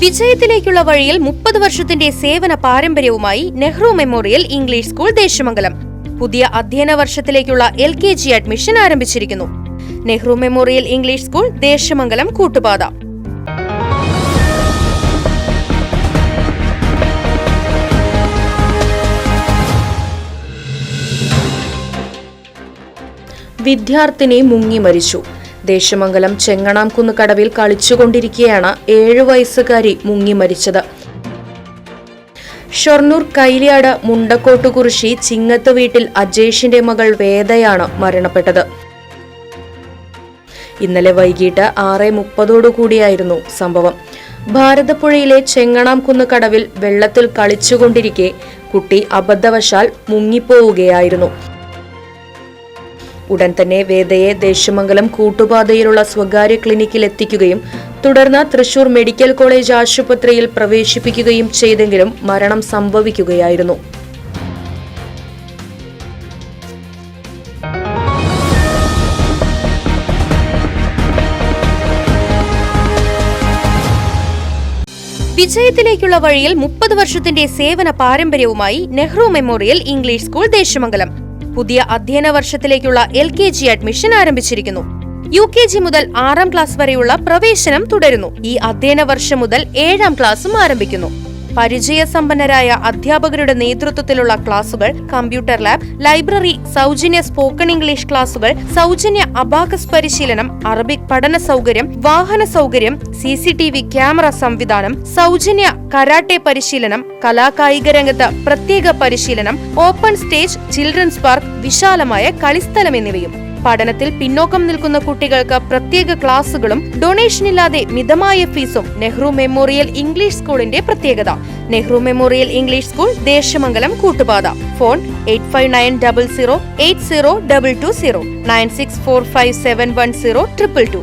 വിജയത്തിലേക്കുള്ള വഴിയിൽ 30 വർഷത്തിന്റെ സേവന പാരമ്പര്യവുമായി Nehru memorial English school Desamangalam പുതിയ അധ്യയന വർഷത്തിലേക്കുള്ള LKG അഡ്മിഷൻ ആരംഭിച്ചിരിക്കുന്നു. Nehru memorial English school Desamangalam Koottupatha. വിദ്യാർത്ഥിനി മുങ്ങി മരിച്ചു. ദേശമംഗലം ചെങ്ങണാംകുന്ന് കടവിൽ കളിച്ചുകൊണ്ടിരിക്കെയാണ് 7 വയസ്സുകാരി മുങ്ങി മരിച്ചത്. ഷൊർണൂർ കൈലിയാട് മുണ്ടക്കോട്ടുകുറിശി ചിങ്ങത്ത് വീട്ടിൽ അജേഷിന്റെ മകൾ വേദയാണ് മരണപ്പെട്ടത്. ഇന്നലെ വൈകിട്ട് 6:30 സംഭവം. ഭാരതപ്പുഴയിലെ ചെങ്ങണാംകുന്ന് കടവിൽ വെള്ളത്തിൽ കളിച്ചുകൊണ്ടിരിക്കെ കുട്ടി അബദ്ധവശാൽ മുങ്ങിപ്പോവുകയായിരുന്നു. ഉടൻ തന്നെ വേദയെ ദേശമംഗലം കൂട്ടുപാതയിലുള്ള സ്വകാര്യ ക്ലിനിക്കിൽ എത്തിക്കുകയും തുടർന്ന് തൃശൂർ മെഡിക്കൽ കോളേജ് ആശുപത്രിയിൽ പ്രവേശിപ്പിക്കുകയും ചെയ്തെങ്കിലും മരണം സംഭവിക്കുകയായിരുന്നു. വിജയത്തിലേക്കുള്ള വഴിയിൽ 30 വർഷത്തിന്റെ സേവന പാരമ്പര്യവുമായി Nehru memorial English school Desamangalam പുതിയ അധ്യയന വർഷത്തിലേക്കുള്ള LKG അഡ്മിഷൻ ആരംഭിച്ചിരിക്കുന്നു. UKG മുതൽ 6ാം ക്ലാസ് വരെയുള്ള പ്രവേശനം തുടരുന്നു. ഈ അധ്യയന വർഷം മുതൽ 7ാം ക്ലാസും ആരംഭിക്കുന്നു. പരിചയസമ്പന്നരായ അധ്യാപകരുടെ നേതൃത്വത്തിലുള്ള ക്ലാസുകൾ, കമ്പ്യൂട്ടർ ലാബ്, ലൈബ്രറി, സൗജന്യ സ്പോക്കൺ ഇംഗ്ലീഷ് ക്ലാസുകൾ, സൗജന്യ അബാക്കസ് പരിശീലനം, അറബിക് പഠന സൗകര്യം, വാഹന സൗകര്യം, CCTV ക്യാമറ സംവിധാനം, സൗജന്യ കരാട്ടെ പരിശീലനം, കലാകായിക രംഗത്ത് പ്രത്യേക പരിശീലനം, ഓപ്പൺ സ്റ്റേജ്, ചിൽഡ്രൻസ് പാർക്ക്, വിശാലമായ കളിസ്ഥലം എന്നിവയും. പഠനത്തിൽ പിന്നോക്കം നിൽക്കുന്ന കുട്ടികൾക്ക് പ്രത്യേക ക്ലാസുകളും ഡൊണേഷനില്ലാതെ മിതമായ ഫീസും നെഹ്റു മെമ്മോറിയൽ ഇംഗ്ലീഷ് സ്കൂളിന്റെ പ്രത്യേകത. Nehru memorial English school Desamangalam Koottupatha. Phone 8590080220 9645710222.